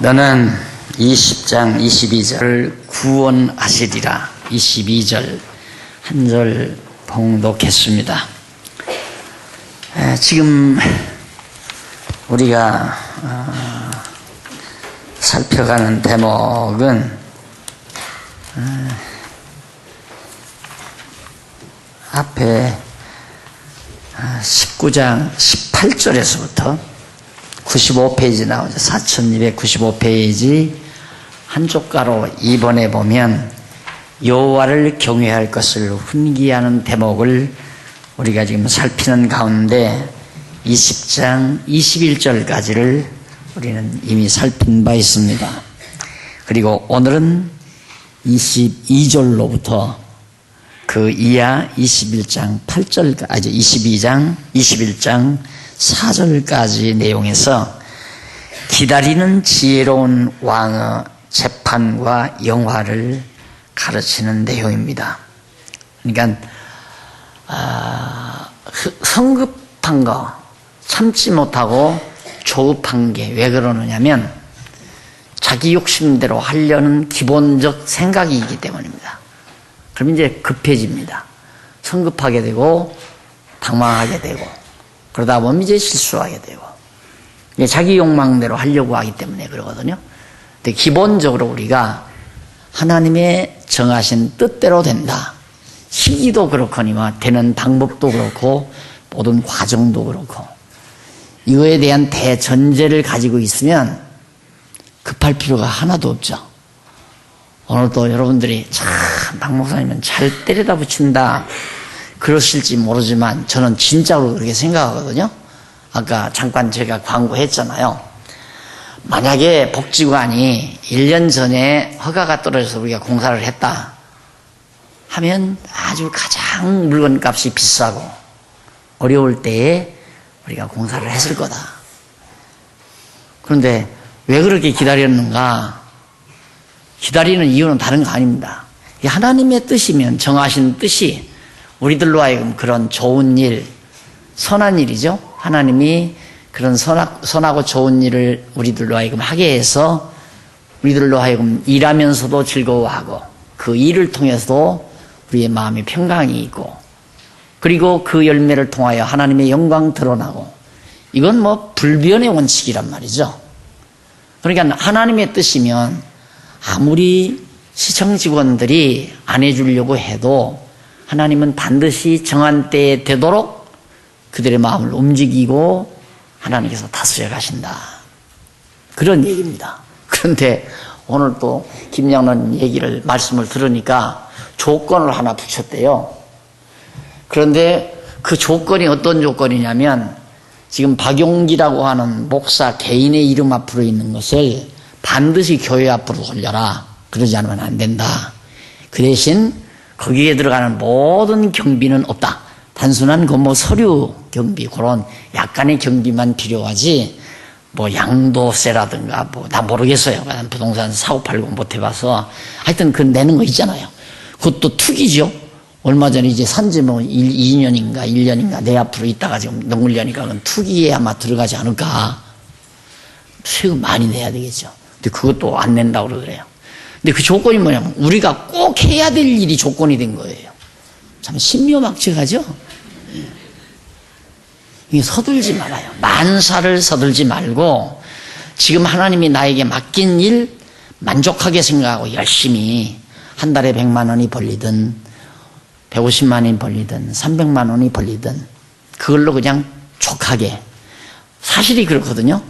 너는 20장 22절을 구원하시리라. 22절 한 절 봉독했습니다. 지금 우리가 살펴가는 대목은 앞에 19장 18절에서부터 95페이지 나오죠. 4295페이지 한쪽 가로 2번에 보면 여호와를 경외할 것을 훈계하는 대목을 우리가 지금 살피는 가운데 20장 21절까지를 우리는 이미 살핀 바 있습니다. 그리고 오늘은 22절로부터 그 이하 22장 21장 4절까지 내용에서 기다리는 지혜로운 왕의 재판과 영화를 가르치는 내용입니다. 그러니까 성급한 거, 참지 못하고 조급한 게 왜 그러느냐면 자기 욕심대로 하려는 기본적 생각이기 때문입니다. 그럼 이제 급해집니다. 성급하게 되고 당황하게 되고 그러다 보면 이제 실수하게 되고 자기 욕망대로 하려고 하기 때문에 그러거든요. 근데 기본적으로 우리가 하나님의 정하신 뜻대로 된다. 시기도 그렇거니와 되는 방법도 그렇고 모든 과정도 그렇고 이거에 대한 대전제를 가지고 있으면 급할 필요가 하나도 없죠. 오늘도 여러분들이 참 박 목사님은 잘 때려다 붙인다 그러실지 모르지만 저는 진짜로 그렇게 생각하거든요. 아까 잠깐 제가 광고했잖아요. 만약에 복지관이 1년 전에 허가가 떨어져서 우리가 공사를 했다 하면 아주 가장 물건값이 비싸고 어려울 때에 우리가 공사를 했을 거다. 그런데 왜 그렇게 기다렸는가? 기다리는 이유는 다른 거 아닙니다. 하나님의 뜻이면 정하신 뜻이 우리들로 하여금 그런 좋은 일, 선한 일이죠. 하나님이 그런 선하고 좋은 일을 우리들로 하여금 하게 해서 우리들로 하여금 일하면서도 즐거워하고 그 일을 통해서도 우리의 마음에 평강이 있고 그리고 그 열매를 통하여 하나님의 영광 드러나고 이건 뭐 불변의 원칙이란 말이죠. 그러니까 하나님의 뜻이면 아무리 시청 직원들이 안 해주려고 해도 하나님은 반드시 정한 때에 되도록 그들의 마음을 움직이고 하나님께서 다스려 가신다. 그런 얘기입니다. 그런데 오늘 또 김양론 말씀을 들으니까 조건을 하나 붙였대요. 그런데 그 조건이 어떤 조건이냐면 지금 박용기라고 하는 목사 개인의 이름 앞으로 있는 것을 반드시 교회 앞으로 돌려라. 그러지 않으면 안 된다. 그 대신 거기에 들어가는 모든 경비는 없다. 단순한 서류 경비 그런 약간의 경비만 필요하지 양도세라든가 나 모르겠어요. 난 부동산 사업팔고 못 해봐서 하여튼 그 내는 거 있잖아요. 그것도 투기죠. 얼마 전에 이제 산지 2년인가 1년인가 내 앞으로 있다가 지금 넘으려니까 그건 투기에 아마 들어가지 않을까. 세금 많이 내야 되겠죠. 근데 그것도 안 낸다고 그러더래요. 근데 그 조건이 뭐냐면 우리가 꼭 해야 될 일이 조건이 된 거예요. 참 신묘막측하죠. 이게 서둘지 말아요. 만사를 서둘지 말고 지금 하나님이 나에게 맡긴 일 만족하게 생각하고 열심히 한 달에 100만 원이 벌리든 150만 원이 벌리든 300만 원이 벌리든 그걸로 그냥 족하게 사실이 그렇거든요.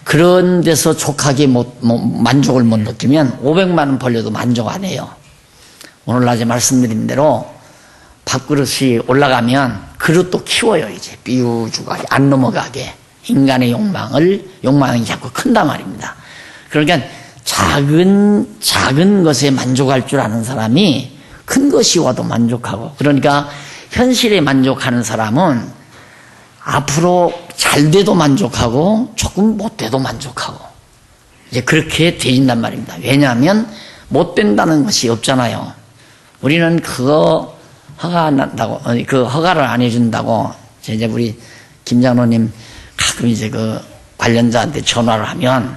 그런 데서 족하게 만족을 못 느끼면 500만 원 벌려도 만족 안 해요. 오늘 낮에 말씀드린 대로 밥그릇이 올라가면 그릇도 키워요. 이제 삐우주가 안 넘어가게 인간의 욕망이 자꾸 큰단 말입니다. 그러니까 작은 것에 만족할 줄 아는 사람이 큰 것이 와도 만족하고 그러니까 현실에 만족하는 사람은 앞으로 잘 돼도 만족하고 조금 못 돼도 만족하고 이제 그렇게 되진단 말입니다. 왜냐하면 못 된다는 것이 없잖아요. 우리는 그거 허가 안 한다고 그 허가를 안 해준다고 이제 우리 김장로님 가끔 이제 그 관련자한테 전화를 하면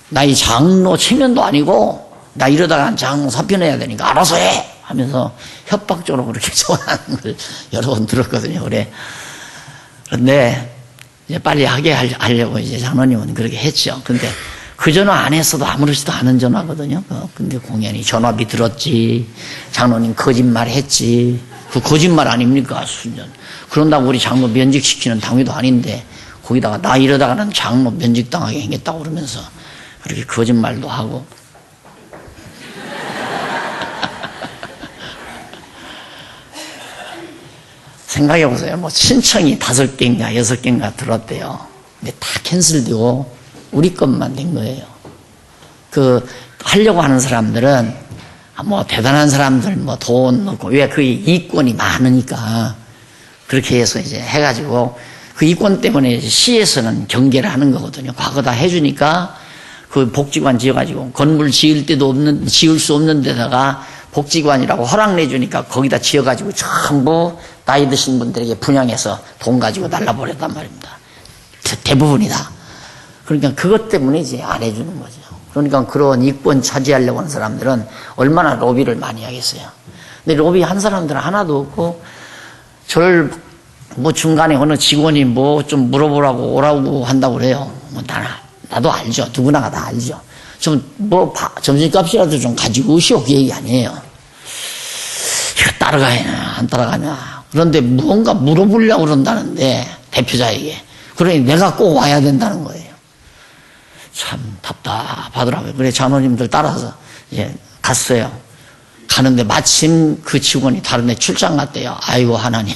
나이 장로 체면도 아니고 나 이러다가 장로 사표내야 되니까 알아서 해 하면서 협박적으로 그렇게 전하는 걸 여러 번 들었거든요. 그런데 이제 빨리 하게 하려고 이제 장로님은 그렇게 했죠. 근데 그 전화 안 했어도 아무렇지도 않은 전화거든요. 근데 공연히 전화비 들었지, 장로님 거짓말 했지. 그 거짓말 아닙니까? 순전. 그런다고 우리 장로 면직시키는 당위도 아닌데 거기다가 나 이러다가는 장로 면직당하게 생겼다고 그러면서 그렇게 거짓말도 하고. 생각해보세요. 뭐 신청이 5개인가 6개인가 들었대요. 근데 다 캔슬되고 우리 것만 된 거예요. 하려고 하는 사람들은 뭐 대단한 사람들 뭐 돈 넣고 왜 그 이권이 많으니까 그렇게 해서 이제 해가지고 그 이권 때문에 시에서는 경계를 하는 거거든요. 과거 다 해주니까 그 복지관 지어가지고 건물 지을 수 없는 데다가 복지관이라고 허락 내주니까 거기다 지어가지고 전부 나이 드신 분들에게 분양해서 돈 가지고 날라버렸단 말입니다. 대부분이다. 그러니까 그것 때문에 이제 안 해주는 거죠. 그러니까 그런 이권 차지하려고 하는 사람들은 얼마나 로비를 많이 하겠어요. 근데 로비 한 사람들은 하나도 없고 저를 뭐 중간에 어느 직원이 뭐 좀 물어보라고 오라고 한다고 그래요. 뭐 나도 알죠. 누구나가 다 알죠. 좀 뭐 점심값이라도 좀 가지고 오시오 그 얘기 아니에요. 이거 따라가냐 안 따라가냐. 그런데 무언가 물어보려고 그런다는데 대표자에게. 그러니 내가 꼭 와야 된다는 거예요. 참 답답하더라고요. 그래 장로님들 따라서 이제 갔어요. 가는데 마침 그 직원이 다른 데 출장 갔대요. 아이고 하나님.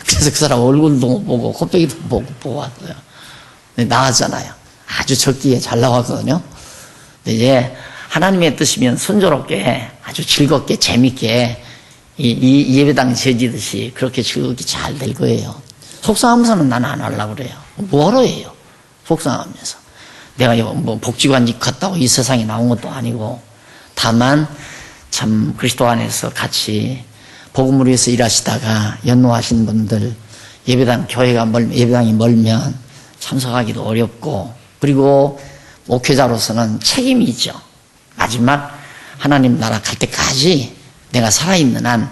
그래서 그 사람 얼굴도 못 보고 코빼기도 보고 왔어요. 근데 나왔잖아요. 아주 적기에 잘 나왔거든요. 근데 이제 하나님의 뜻이면 순조롭게 아주 즐겁게 재밌게 이 예배당 지어지듯이 그렇게 즐겁게 잘 될 거예요. 속상하면서는 나는 안 하려고 그래요. 뭐하러 해요? 속상하면서. 내가 뭐 복지관직 갔다고 이 세상에 나온 것도 아니고 다만 참 그리스도 안에서 같이 복음을 위해서 일하시다가 연로하신 분들 예배당이 멀면 참석하기도 어렵고 그리고 목회자로서는 책임이 있죠. 마지막 하나님 나라 갈 때까지 내가 살아있는 한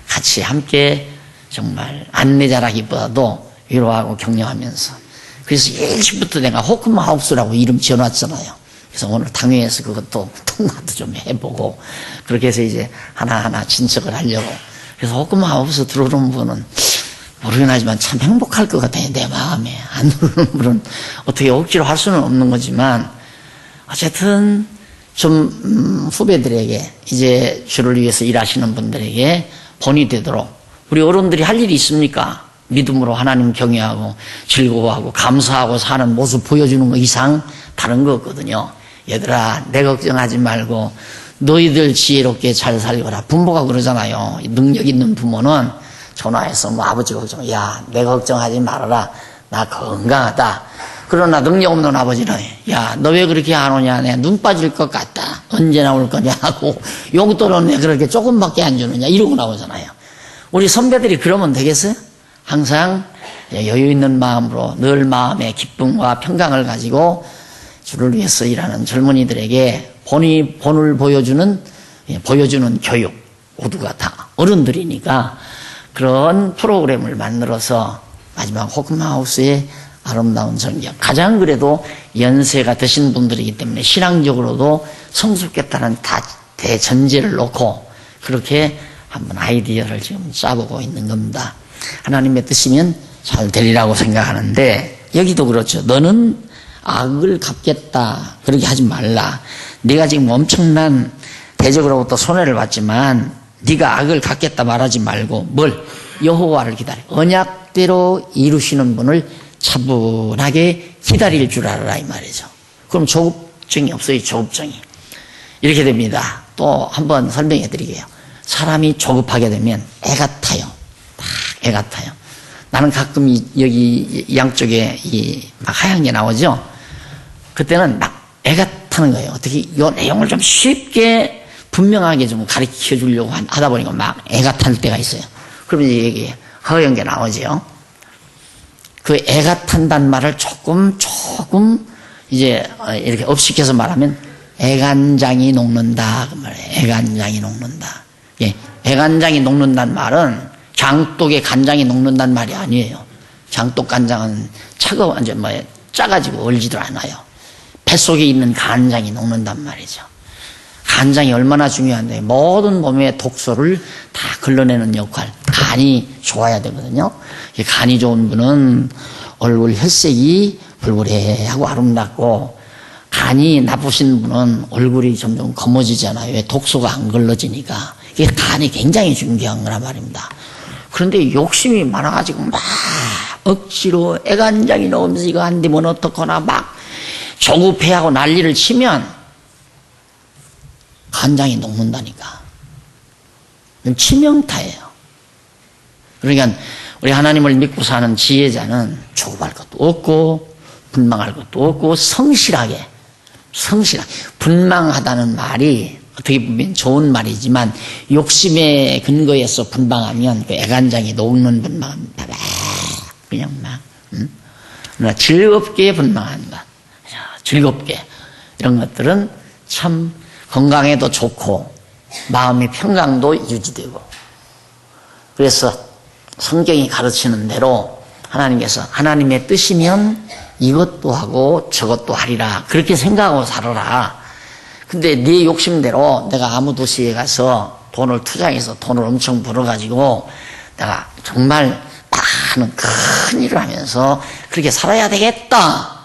같이 함께 정말 안내자라기보다도 위로하고 격려하면서 그래서 일찍부터 내가 호크마하우스라고 이름 지어놨잖아요. 그래서 오늘 당회에서 그것도 통과도 좀 해보고 그렇게 해서 이제 하나하나 진척을 하려고. 그래서 호크마하우스 들어오는 분은 모르긴 하지만 참 행복할 것 같아요. 내 마음에. 안 들어오는 분은 어떻게 억지로 할 수는 없는 거지만 어쨌든 좀 후배들에게 이제 주를 위해서 일하시는 분들에게 본이 되도록 우리 어른들이 할 일이 있습니까? 믿음으로 하나님 경외하고 즐거워하고 감사하고 사는 모습 보여주는 거 이상 다른 거 없거든요. 얘들아 내 걱정하지 말고 너희들 지혜롭게 잘 살거라. 부모가 그러잖아요. 능력 있는 부모는 전화해서 뭐 아버지 걱정 야 내 걱정하지 말아라. 나 건강하다. 그러나 능력 없는 아버지는 야 너 왜 그렇게 안 오냐. 내가 눈 빠질 것 같다. 언제 나올 거냐고 용돈은 왜 그렇게 조금밖에 안 주느냐 이러고 나오잖아요. 우리 선배들이 그러면 되겠어요? 항상 여유 있는 마음으로 늘 마음의 기쁨과 평강을 가지고 주를 위해서 일하는 젊은이들에게 본을 보여주는 교육 모두가 다 어른들이니까 그런 프로그램을 만들어서 마지막 호크마하우스의 아름다운 전경 가장 그래도 연세가 드신 분들이기 때문에 신앙적으로도 성숙했다는 대전제를 놓고 그렇게 한번 아이디어를 지금 짜보고 있는 겁니다. 하나님의 뜻이면 잘 되리라고 생각하는데 여기도 그렇죠. 너는 악을 갚겠다 그렇게 하지 말라. 네가 지금 엄청난 대적으로부터 손해를 봤지만 네가 악을 갚겠다 말하지 말고 뭘? 여호와를 기다려. 언약대로 이루시는 분을 차분하게 기다릴 줄 알아라 이 말이죠. 그럼 조급증이 없어요. 조급증이. 이렇게 됩니다. 또 한번 설명해 드리게요. 사람이 조급하게 되면 애가 타요. 애 같아요. 나는 가끔 여기 양쪽에 막 하얀 게 나오죠. 그때는 막 애가 타는 거예요. 어떻게 이 내용을 좀 쉽게 분명하게 좀 가르쳐 주려고 하다 보니까 막 애가 탈 때가 있어요. 그러면 여기 허연 게 나오죠. 그 애가 탄다는 말을 조금 이제 이렇게 업식해서 말하면 애간장이 녹는다 그 말이에요. 애간장이 녹는다. 예, 애간장이 녹는다는 말은 장독에 간장이 녹는다는 말이 아니에요. 장독 간장은 차가워 이제 뭐 짜가지고 얼지도 않아요. 뱃속에 있는 간장이 녹는단 말이죠. 간장이 얼마나 중요한데 모든 몸의 독소를 다 걸러내는 역할. 간이 좋아야 되거든요. 간이 좋은 분은 얼굴 혈색이 불불해하고 아름답고, 간이 나쁘신 분은 얼굴이 점점 검어지잖아요. 왜? 독소가 안 걸러지니까. 이게 간이 굉장히 중요한 거란 말입니다. 그런데 욕심이 많아가지고 막 억지로 애간장이 녹으면서 이거 안 되면 어떡하나 막 조급해하고 난리를 치면 간장이 녹는다니까. 이건 치명타예요. 그러니까 우리 하나님을 믿고 사는 지혜자는 조급할 것도 없고 분망할 것도 없고 성실하게 분망하다는 말이 어떻게 보면 좋은 말이지만 욕심의 근거에서 분방하면 그 애간장이 녹는 분방합니다. 그냥 막 그러나 즐겁게 분방하는 것, 즐겁게 이런 것들은 참 건강에도 좋고 마음의 평강도 유지되고, 그래서 성경이 가르치는 대로 하나님께서 하나님의 뜻이면 이것도 하고 저것도 하리라 그렇게 생각하고 살아라. 근데 네 욕심대로 내가 아무 도시에 가서 돈을 투자해서 돈을 엄청 벌어가지고 내가 정말 많은 큰 일을 하면서 그렇게 살아야 되겠다.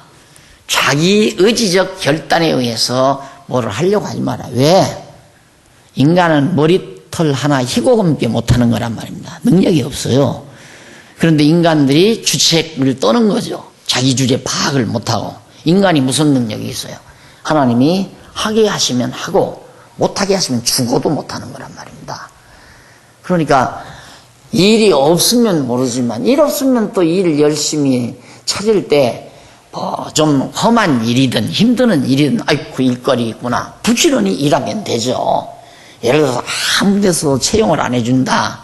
자기 의지적 결단에 의해서 뭐를 하려고 하지 마라. 왜? 인간은 머리털 하나 희고금게 못하는 거란 말입니다. 능력이 없어요. 그런데 인간들이 주책을 떠는 거죠. 자기 주제 파악을 못하고. 인간이 무슨 능력이 있어요? 하나님이 하게 하시면 하고 못하게 하시면 죽어도 못하는 거란 말입니다. 그러니까 일이 없으면 모르지만 일 없으면 또 일 열심히 찾을 때 뭐 좀 험한 일이든 힘드는 일이든 아이고 일거리 있구나 부지런히 일하면 되죠. 예를 들어서 아무 데서 채용을 안 해준다,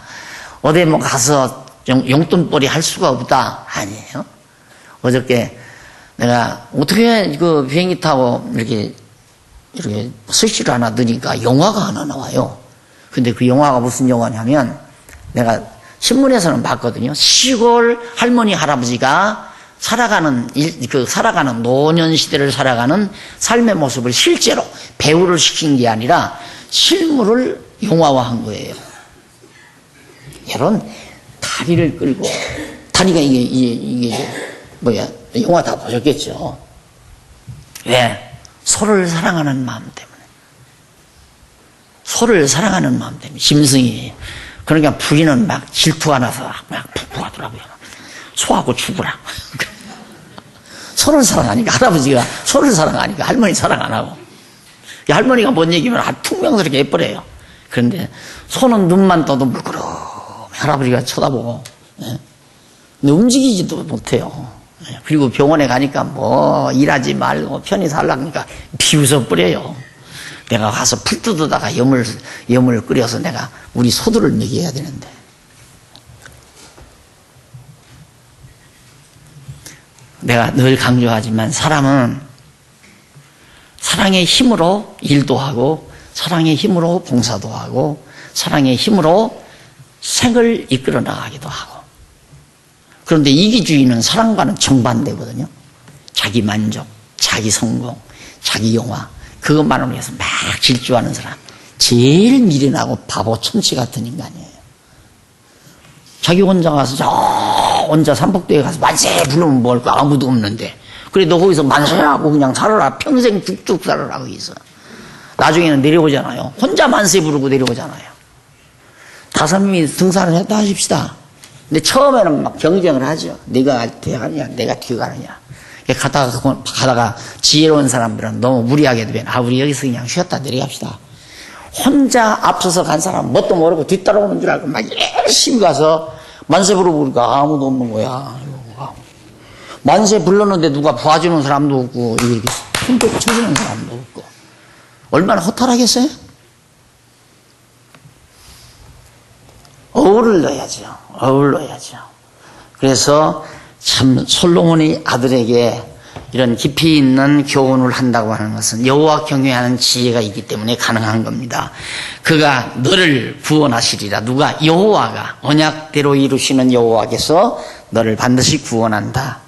어디 뭐 가서 용돈벌이 할 수가 없다, 아니에요. 어저께 내가 어떻게 그 비행기 타고 이렇게 스시를 하나 넣으니까 영화가 하나 나와요. 근데 그 영화가 무슨 영화냐면 내가 신문에서는 봤거든요. 시골 할머니 할아버지가 살아가는 노년 시대를 살아가는 삶의 모습을 실제로 배우를 시킨 게 아니라 실물을 영화화한 거예요. 여러분 다리를 끌고, 다리가 이게 뭐야, 영화 다 보셨겠죠. 왜? 소를 사랑하는 마음 때문에. 소를 사랑하는 마음 때문에. 짐승이에요. 그러니까 부인은 막 질투가 나서 막 푸푸하더라고요. 소하고 죽으라. 소를 사랑하니까, 할아버지가 소를 사랑하니까 할머니 사랑 안 하고. 할머니가 뭔 얘기면 퉁명스럽게 예뻐래요. 그런데 소는 눈만 떠도 물끄러미 할아버지가 쳐다보고, 예? 근데 움직이지도 못해요. 그리고 병원에 가니까 뭐 일하지 말고 편히 살라니까 비웃어 버려요. 내가 가서 풀 뜯어다가 염을 끓여서 내가 우리 소들을 먹여야 되는데. 내가 늘 강조하지만 사람은 사랑의 힘으로 일도 하고 사랑의 힘으로 봉사도 하고 사랑의 힘으로 생을 이끌어 나가기도 하고. 그런데 이기주의는 사랑과는 정반대거든요. 자기 만족, 자기 성공, 자기 영화, 그것만을 위해서 막 질주하는 사람, 제일 미련하고 바보 천치 같은 인간이에요. 자기 혼자 가서 저 혼자 삼복도에 가서 만세 부르면 뭘 거 아무도 없는데, 그래 너 거기서 만세하고 그냥 살아라, 평생 쭉쭉 살아라 거기서. 나중에는 내려오잖아요. 혼자 만세 부르고 내려오잖아요. 5명이 등산을 했다 하십시다. 근데 처음에는 막 경쟁을 하죠. 네가 뒤에 가느냐, 내가 뒤에 가느냐. 가다가 지혜로운 사람들은 너무 무리하게 되면 우리 여기서 그냥 쉬었다 내려갑시다. 혼자 앞서서 간 사람은 뭣도 모르고 뒤따라오는 줄 알고 막 열심히 가서 만세 부르고 그러니까 아무도 없는 거야. 만세 불렀는데 누가 봐주는 사람도 없고 이렇게 손뼉 쳐주는 사람도 없고 얼마나 허탈하겠어요? 어울러야죠. 그래서 참 솔로몬이 아들에게 이런 깊이 있는 교훈을 한다고 하는 것은 여호와 경외하는 지혜가 있기 때문에 가능한 겁니다. 그가 너를 구원하시리라. 누가? 여호와가, 언약대로 이루시는 여호와께서 너를 반드시 구원한다.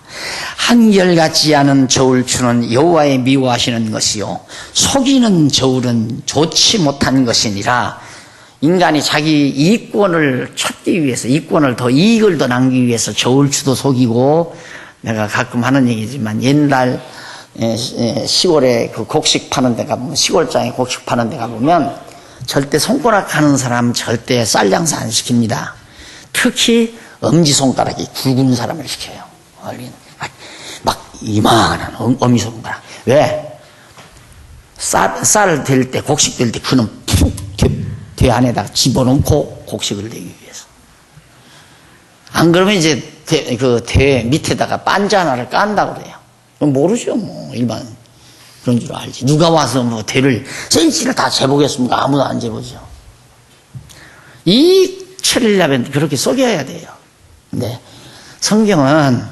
한결같지 않은 저울추는 여호와의 미워하시는 것이요 속이는 저울은 좋지 못한 것이니라. 인간이 자기 이익권을 찾기 위해서, 이익권을 더, 이익을 더 남기기 위해서 저울추도 속이고, 내가 가끔 하는 얘기지만 옛날 시골에 그 곡식 파는 데 가보면, 시골장에 곡식 파는 데 가보면 절대 손가락 하는 사람 절대 쌀 장사 안 시킵니다. 특히 엄지손가락이 굵은 사람을 시켜요. 막 이만한 엄지손가락. 왜? 쌀 될 때, 곡식 될 때 그는 푹 대 안에다가 집어넣고 곡식을 내기 위해서. 안 그러면 이제 대 밑에다가 반지 하나를 깐다고 그래요. 모르죠, 뭐, 일반. 그런 줄 알지. 누가 와서 뭐 대를, 센치를 다 재보겠습니까? 아무도 안 재보죠. 이 처리려면 그렇게 속여야 돼요. 근데 성경은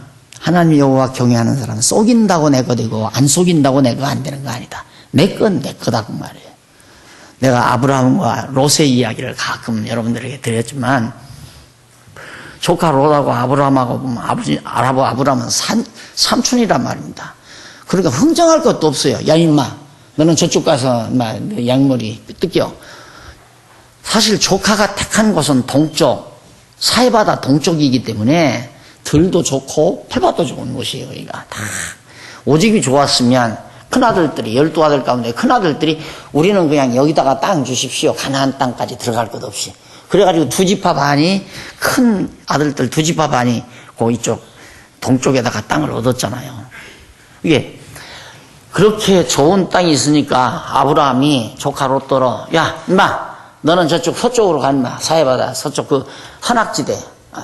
하나님 여호와 경외하는 사람은 속인다고 내 거 되고, 안 속인다고 내 거 안 되는 거 아니다. 내 건 내 거다, 그 말이에요. 내가 아브라함과 롯의 이야기를 가끔 여러분들에게 드렸지만, 조카 롯하고 아브라함하고 보면 아브라함은 삼촌이란 말입니다. 그러니까 흥정할 것도 없어요. 야, 임마, 너는 저쪽 가서 양머리 뜯겨. 사실 조카가 택한 곳은 동쪽, 사해바다 동쪽이기 때문에 들도 좋고 풀밭도 좋은 곳이에요. 여기가 다 오직이 좋았으면 큰아들들이, 12아들 가운데 큰아들들이 우리는 그냥 여기다가 땅 주십시오. 가나안 땅까지 들어갈 것 없이. 그래가지고 두 지파 반이, 큰 아들들 두 지파 반이 그 이쪽 동쪽에다가 땅을 얻었잖아요. 이게 그렇게 좋은 땅이 있으니까 아브라함이 조카 롯더러, 야, 임마, 너는 저쪽 서쪽으로 가, 임마. 사해바다 서쪽 그 헌악지대.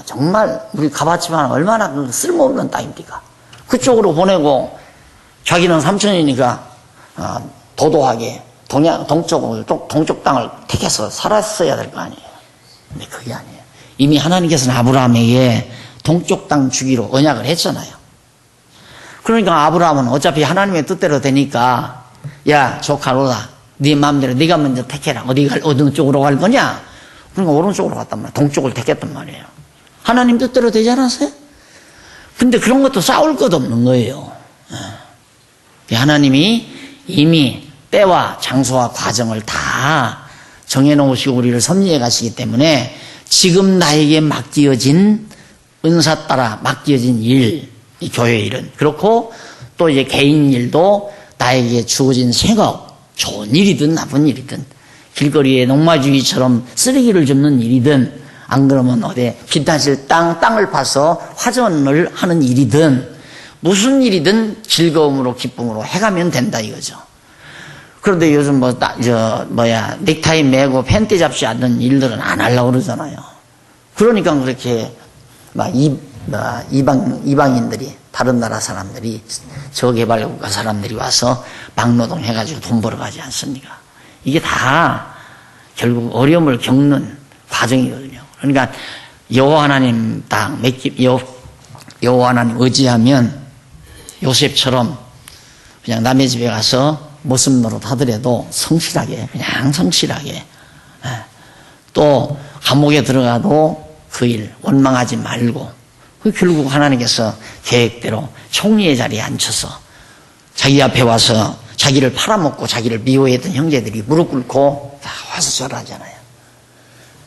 정말 우리 가봤지만 얼마나 쓸모없는 땅입니까? 그쪽으로 보내고, 자기는 삼촌이니까 도도하게 동쪽 땅을 택해서 살았어야 될 거 아니에요. 근데 그게 아니에요. 이미 하나님께서는 아브라함에게 동쪽 땅 주기로 언약을 했잖아요. 그러니까 아브라함은 어차피 하나님의 뜻대로 되니까, 야, 조카 롯아, 네 마음대로 네가 먼저 택해라. 어느 쪽으로 갈 거냐? 그러니까 오른쪽으로 갔단 말이에요. 동쪽을 택했단 말이에요. 하나님 뜻대로 되지 않았어요? 근데 그런 것도 싸울 것 없는 거예요. 하나님이 이미 때와 장소와 과정을 다 정해놓으시고 우리를 섭리해 가시기 때문에 지금 나에게 맡겨진, 은사 따라 맡겨진 일, 이 교회 일은 그렇고, 또 이제 개인 일도 나에게 주어진 생업, 좋은 일이든 나쁜 일이든, 길거리에 농마주의처럼 쓰레기를 줍는 일이든, 안 그러면 어디 비타실 땅을 파서 화전을 하는 일이든, 무슨 일이든 즐거움으로 기쁨으로 해가면 된다 이거죠. 그런데 요즘 넥타이 매고 팬티 잡지 않는 일들은 안 하려고 그러잖아요. 그러니까 그렇게 이방인들이, 다른 나라 사람들이, 저개발국가 사람들이 와서 막노동 해가지고 돈 벌어가지 않습니까? 이게 다 결국 어려움을 겪는 과정이거든요. 그러니까 여호와 하나님 딱 여호와 하나님 의지하면 요셉처럼 그냥 남의 집에 가서 모습 노릇 하더라도 그냥 성실하게, 또 감옥에 들어가도 그 일 원망하지 말고, 결국 하나님께서 계획대로 총리의 자리에 앉혀서 자기 앞에 와서 자기를 팔아먹고 자기를 미워했던 형제들이 무릎 꿇고 다 와서 절하잖아요.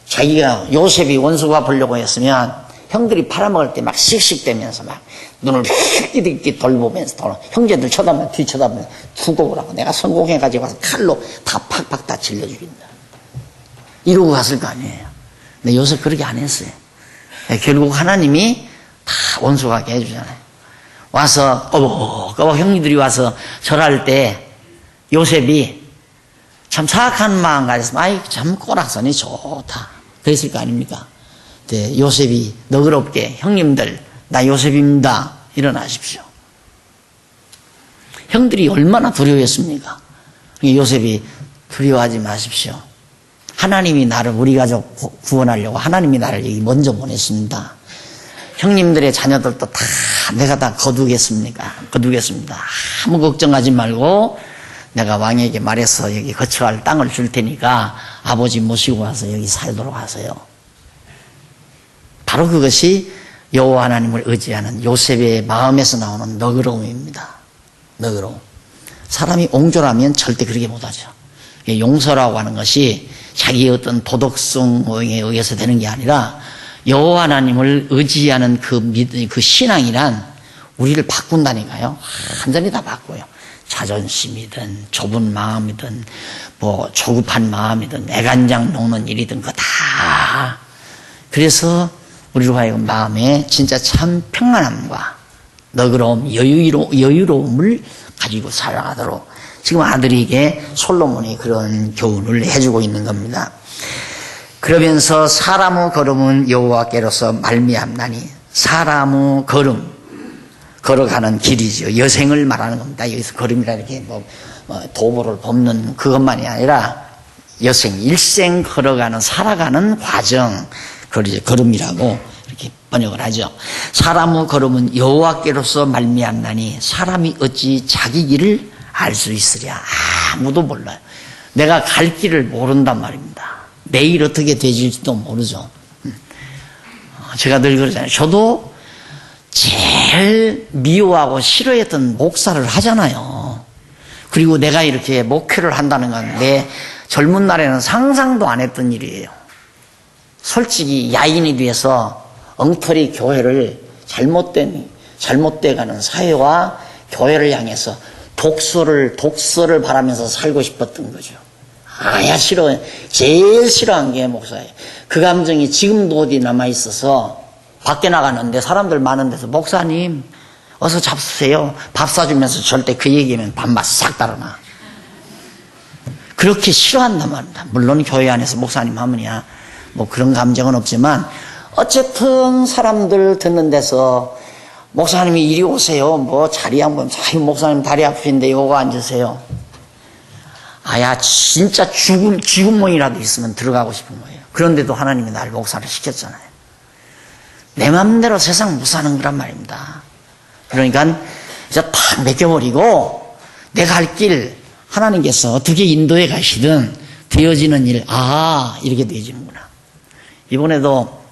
자기가 요셉이 원수 갚으려고 했으면 형들이 팔아먹을 때 막 씩씩대면서 막 눈을 이렇게 돌보면서 형제들 쳐다보면 뒤 쳐다보면 두고 오라고, 내가 성공해가지고 와서 칼로 다 팍팍 다 질러 죽인다, 이러고 갔을 거 아니에요. 근데 요셉 그렇게 안 했어요. 결국 하나님이 다 원수가게 해주잖아요. 와서 꺼벅꺼벅 형님들이 와서 절할 때 요셉이 참 사악한 마음 가졌으면, 아이 참 꼬락선이 좋다 그랬을 거 아닙니까? 네, 요셉이 너그럽게, 형님들 나 요셉입니다, 일어나십시오. 형들이 얼마나 두려워했습니까? 요셉이 두려워하지 마십시오. 하나님이 나를, 우리 가족 구원하려고 하나님이 나를 여기 먼저 보냈습니다. 형님들의 자녀들도 다 내가 다 거두겠습니다. 아무 걱정하지 말고 내가 왕에게 말해서 여기 거처할 땅을 줄 테니까 아버지 모시고 와서 여기 살도록 하세요. 바로 그것이 여호와 하나님을 의지하는 요셉의 마음에서 나오는 너그러움입니다. 너그러움. 사람이 옹졸하면 절대 그렇게 못하죠. 용서라고 하는 것이 자기의 어떤 도덕성에 의해서 되는 게 아니라 여호와 하나님을 의지하는 그 신앙이란 우리를 바꾼다니까요. 완전히 다 바꿔요. 자존심이든 좁은 마음이든 뭐 조급한 마음이든 애간장 녹는 일이든 그거 다. 그래서 우리로 하여금 마음에 진짜 참 평안함과 너그러움, 여유로움을 가지고 살아가도록 지금 아들에게 솔로몬이 그런 교훈을 해주고 있는 겁니다. 그러면서 사람의 걸음은 여호와께로서 말미암나니, 사람의 걸음, 걸어가는 길이죠. 여생을 말하는 겁니다. 여기서 걸음이라 이렇게 도보를 밟는 그것만이 아니라 여생, 일생 걸어가는, 살아가는 과정, 걸음이라고 이렇게 번역을 하죠. 사람의 걸음은 여호와께로서 말미암나니, 사람이 어찌 자기 길을 알 수 있으랴. 아무도 몰라요. 내가 갈 길을 모른단 말입니다. 내일 어떻게 되질지도 모르죠. 제가 늘 그러잖아요. 저도 제일 미워하고 싫어했던 목사를 하잖아요. 그리고 내가 이렇게 목회를 한다는 건 내 젊은 날에는 상상도 안 했던 일이에요. 솔직히 야인이 돼서 엉터리 교회를 잘못돼 가는 사회와 교회를 향해서 독서를 바라면서 살고 싶었던 거죠. 싫어. 제일 싫어한 게 목사예요. 그 감정이 지금도 어디 남아있어서 밖에 나가는데 사람들 많은 데서 목사님 어서 잡수세요. 밥 사주면서 절대 그 얘기하면 밥맛 싹 달아나. 그렇게 싫어한단 말입니다. 물론 교회 안에서 목사님 하면야 뭐 그런 감정은 없지만 어쨌든 사람들 듣는 데서 목사님이 이리 오세요. 뭐 자리 한번, 목사님 다리 아프신데 요거 앉으세요. 진짜 죽음몽이라도 있으면 들어가고 싶은 거예요. 그런데도 하나님이 날 목사를 시켰잖아요. 내 맘대로 세상 못 사는 거란 말입니다. 그러니까 이제 탁 맡겨버리고 내가 할 길 하나님께서 어떻게 인도해 가시든 되어지는 일, 이렇게 되어지는구나. 이번에도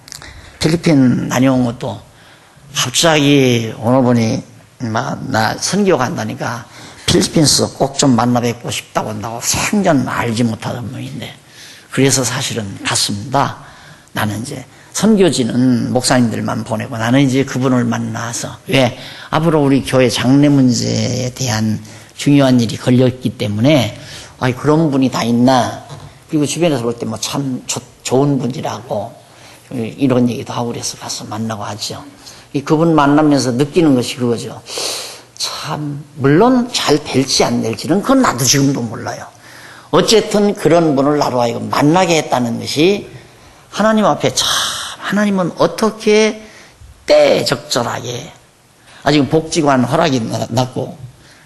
필리핀 다녀온 것도 갑자기 오늘 보니 나 선교 간다니까 필리핀에서 꼭 좀 만나 뵙고 싶다고 한다고 생전 알지 못하던 분인데 그래서 사실은 갔습니다. 나는 이제 선교지는 목사님들만 보내고 나는 이제 그분을 만나서 왜 앞으로 우리 교회 장례 문제에 대한 중요한 일이 걸렸기 때문에 그런 분이 다 있나 그리고 주변에서 볼 때 뭐 참 좋은 분이라고 이런 얘기도 하고 그래서 가서 만나고 하죠. 그분 만나면서 느끼는 것이 그거죠. 참 물론 잘 될지 안 될지는 그건 나도 지금도 몰라요. 어쨌든 그런 분을 나로 하여금 만나게 했다는 것이 하나님 앞에 참 하나님은 어떻게 때적절하게 지금 복지관 허락이 났고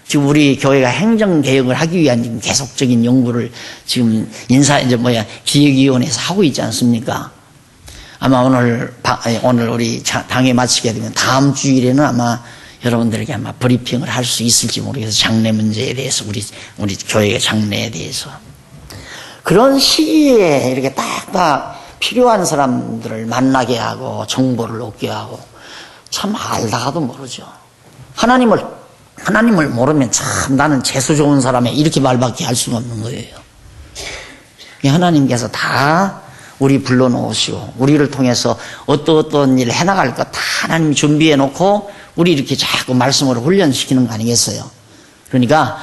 지금 우리 교회가 행정개혁을 하기 위한 지금 계속적인 연구를 지금 기획위원회에서 하고 있지 않습니까? 아마 오늘 우리 당에 마치게 되면 다음 주일에는 아마 여러분들에게 아마 브리핑을 할 수 있을지 모르겠어요. 장례 문제에 대해서 우리 교회의 장례에 대해서 그런 시기에 이렇게 딱딱 필요한 사람들을 만나게 하고 정보를 얻게 하고 참 알다가도 모르죠. 하나님을 모르면 참 나는 재수 좋은 사람에 이렇게 말밖에 할 수가 없는 거예요. 하나님께서 다 우리 불러놓으시고 우리를 통해서 어떤 일을 해나갈 것 다 하나님이 준비해 놓고 우리 이렇게 자꾸 말씀으로 훈련시키는 거 아니겠어요? 그러니까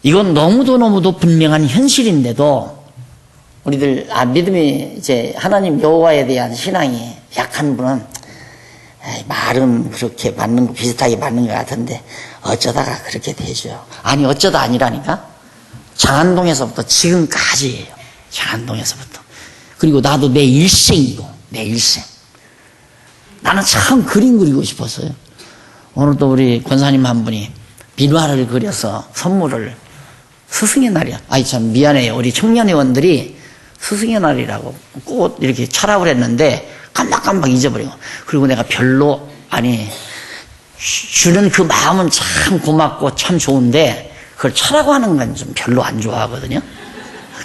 이건 너무도 분명한 현실인데도 우리들 믿음이 이제 하나님 여호와에 대한 신앙이 약한 분은 말은 그렇게 맞는 거 비슷하게 맞는 것 같은데 어쩌다가 그렇게 되죠. 어쩌다 아니라니까 장안동에서부터 지금까지예요. 장안동에서부터. 그리고 나도 내 일생이고 내 일생. 나는 참 그림 그리고 싶었어요. 오늘 또 우리 권사님 한 분이 민화를 그려서 선물을 스승의 날이야. 참 미안해요. 우리 청년회원들이 스승의 날이라고 꽃 이렇게 차라고 했는데 깜박깜박 잊어버리고. 그리고 내가 별로, 주는 그 마음은 참 고맙고 참 좋은데, 그걸 차라고 하는 건 좀 별로 안 좋아하거든요.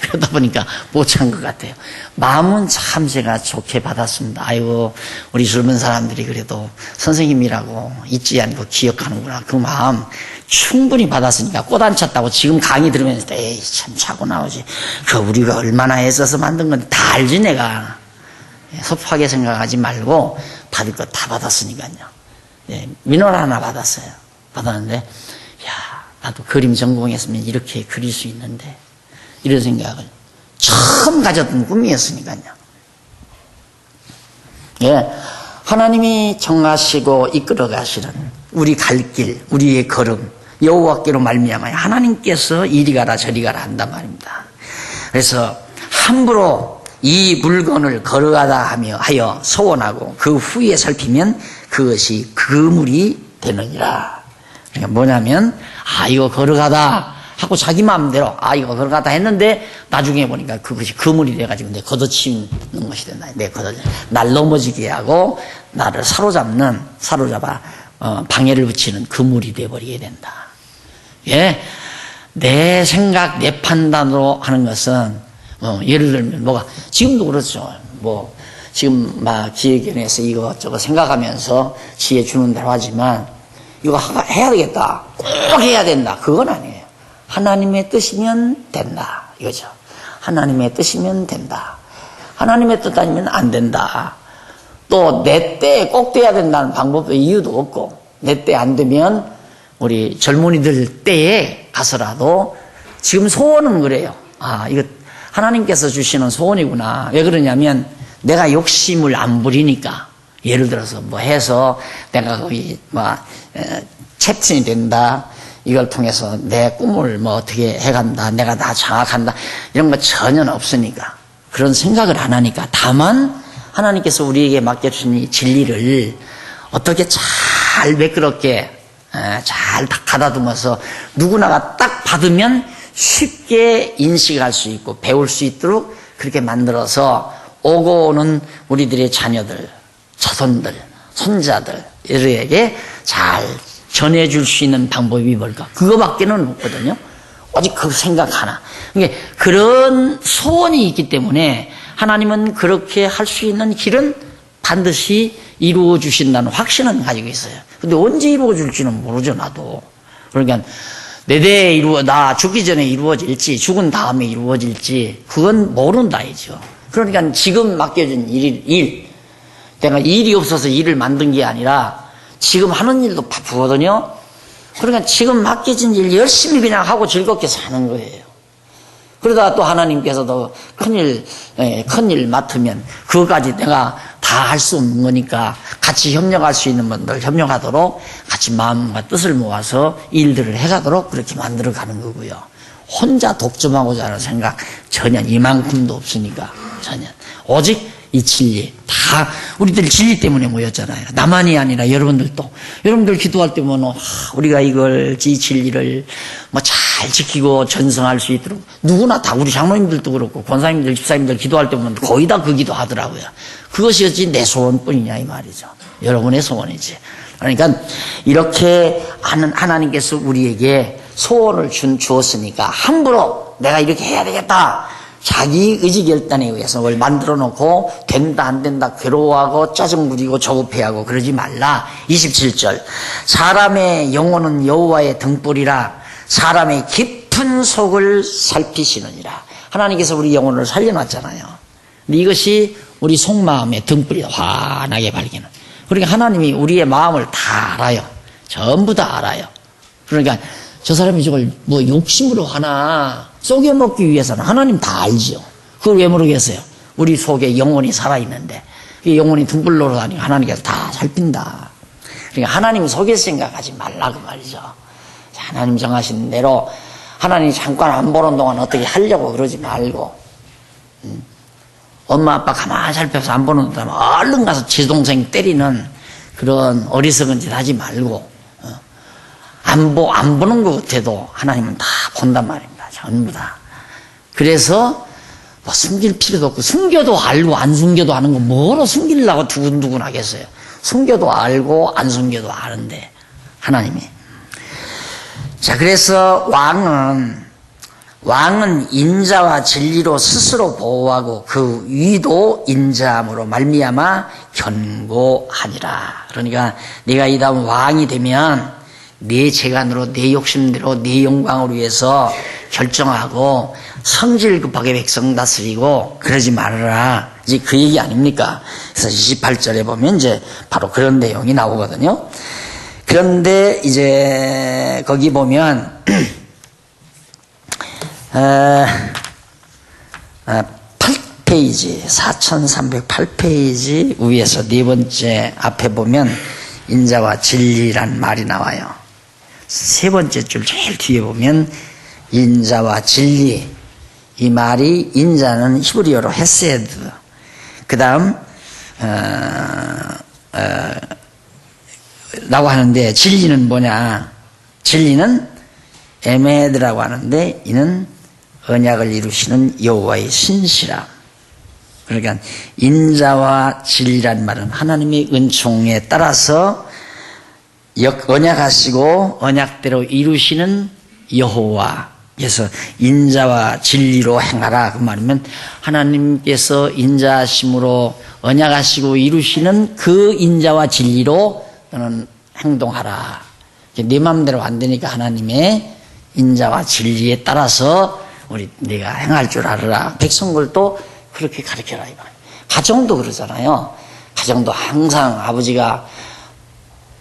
그러다 보니까 못 찬 것 같아요. 마음은 참 제가 좋게 받았습니다. 아이고, 우리 젊은 사람들이 그래도 선생님이라고 잊지 않고 기억하는구나. 그 마음 충분히 받았으니까 꽃 안 찼다고 지금 강의 들으면서 에이, 참 차고 나오지. 그 우리가 얼마나 애써서 만든 건데 다 알지 내가. 섭하게 생각하지 말고 받을 것 다 받았으니까요. 네, 민원 하나 받았어요. 받았는데, 야, 나도 그림 전공했으면 이렇게 그릴 수 있는데, 이런 생각을 처음 가졌던 꿈이었으니까요. 예, 하나님이 정하시고 이끌어 가시는 우리 갈 길, 우리의 걸음, 여호와께로 말미암아 하나님께서 이리 가라 저리 가라 한단 말입니다. 그래서 함부로 이 물건을 걸어가다 하여 소원하고 그 후에 살피면 그것이 그물이 되느니라. 그러니까 뭐냐면 이거 걸어가다 하고 자기 마음대로 이거 걸어가다 했는데 나중에 보니까 그것이 그물이 돼가지고 내 걷어치는 것이 된다. 날 넘어지게 하고 나를 사로잡아 방해를 붙이는 그물이 돼버리게 된다. 예, 내 생각, 내 판단으로 하는 것은 예를 들면 지금도 그렇죠. 지금 막 기획위원회에서 이것저것 생각하면서 지혜 주는 대로 하지만 이거 해야 되겠다. 꼭 해야 된다. 그건 아니에요. 하나님의 뜻이면 된다. 이거죠. 하나님의 뜻이면 된다. 하나님의 뜻 아니면 안 된다. 또 내 때에 꼭 돼야 된다는 방법도 이유도 없고 내 때 안 되면 우리 젊은이들 때에 가서라도 지금 소원은 그래요. 이거 하나님께서 주시는 소원이구나. 왜 그러냐면 내가 욕심을 안 부리니까. 예를 들어서 해서 내가 거기 캡틴이 된다. 이걸 통해서 내 꿈을 어떻게 해간다. 내가 다 장악한다. 이런 거 전혀 없으니까. 그런 생각을 안 하니까. 다만 하나님께서 우리에게 맡겨주신 이 진리를 어떻게 잘 매끄럽게 잘 가다듬어서 누구나가 딱 받으면 쉽게 인식할 수 있고 배울 수 있도록 그렇게 만들어서 오고 오는 우리들의 자녀들, 자손들, 손자들에게 잘 전해줄 수 있는 방법이 뭘까? 그거밖에는 없거든요. 오직 그 생각 하나. 그러니까 그런 소원이 있기 때문에 하나님은 그렇게 할 수 있는 길은 반드시 이루어 주신다는 확신은 가지고 있어요. 근데 언제 이루어 줄지는 모르죠, 나도. 그러니까 내 대에 나 죽기 전에 이루어질지 죽은 다음에 이루어질지 그건 모른다이죠. 그러니까 지금 맡겨진 일, 내가 일이 없어서 일을 만든 게 아니라 지금 하는 일도 바쁘거든요. 그러니까 지금 맡겨진 일 열심히 그냥 하고 즐겁게 사는 거예요. 그러다가 또 하나님께서도 큰일 맡으면 그거까지 내가 다 할 수 없는 거니까 같이 협력할 수 있는 분들 협력하도록 같이 마음과 뜻을 모아서 일들을 해가도록 그렇게 만들어가는 거고요. 혼자 독점하고자 하는 생각 전혀 이만큼도 없으니까 전혀. 오직 이 진리 다 우리들 진리 때문에 모였잖아요. 나만이 아니라 여러분들도. 여러분들 기도할 때 보면 우리가 이 진리를 잘 지키고 전승할 수 있도록 누구나 다 우리 장로님들도 그렇고 권사님들 집사님들 기도할 때 보면 거의 다 그 기도 하더라고요. 그것이 어찌 내 소원뿐이냐 이 말이죠. 여러분의 소원이지. 그러니까 이렇게 하나님께서 우리에게 소원을 주었으니까 함부로 내가 이렇게 해야 되겠다. 자기 의지결단에 의해서 뭘 만들어 놓고 된다 안 된다 괴로워하고 짜증 부리고 조급해하고 그러지 말라. 27절 사람의 영혼은 여호와의 등불이라 사람의 깊은 속을 살피시느니라. 하나님께서 우리 영혼을 살려놨잖아요. 근데 이것이 우리 속마음의 등불이 환하게 밝히는. 그러니까 하나님이 우리의 마음을 다 알아요. 전부 다 알아요. 그러니까 저 사람이 저걸 욕심으로 하나 속여먹기 위해서는 하나님 다 알지요. 그걸 왜 모르겠어요? 우리 속에 영혼이 살아있는데 이 영혼이 등불로 다니고 하나님께서 다 살핀다. 그러니까 하나님 속일 생각하지 말라고 말이죠. 하나님 정하신 대로 하나님 잠깐 안 보는 동안 어떻게 하려고 그러지 말고 엄마 아빠 가만히 살펴서 안 보는 동안 얼른 가서 제 동생 때리는 그런 어리석은 짓 하지 말고 안 보는 것 같아도 하나님은 다 본단 말입니다. 전부 다. 그래서 뭐 숨길 필요도 없고, 숨겨도 알고 안 숨겨도 아는 거 뭐로 숨기려고 두근두근 하겠어요. 숨겨도 알고 안 숨겨도 아는데, 하나님이. 자, 그래서 왕은 인자와 진리로 스스로 보호하고 그 위도 인자함으로 말미암아 견고하니라. 그러니까 네가 이 다음 왕이 되면 내 재간으로, 내 욕심대로, 내 영광을 위해서 결정하고 성질 급하게 백성 다스리고 그러지 말아라. 이제 그 얘기 아닙니까? 그래서 28절에 보면 이제 바로 그런 내용이 나오거든요. 그런데 이제 거기 보면 8페이지 4308페이지 위에서 네 번째 앞에 보면 인자와 진리란 말이 나와요. 세 번째 줄 제일 뒤에 보면 인자와 진리, 이 말이 인자는 히브리어로 헤세드, 그 다음 라고 하는데 진리는 뭐냐? 진리는 에메드라고 하는데 이는 언약을 이루시는 여호와의 신실함. 그러니까 인자와 진리란 말은 하나님의 은총에 따라서 언약하시고 언약대로 이루시는 여호와. 그래서 인자와 진리로 행하라. 그 말이면 하나님께서 인자하심으로 언약하시고 이루시는 그 인자와 진리로 너는 행동하라. 네 마음대로 안 되니까 하나님의 인자와 진리에 따라서 네가 행할 줄 알아라. 백성들도 그렇게 가르쳐라. 가정도 그러잖아요. 가정도 항상 아버지가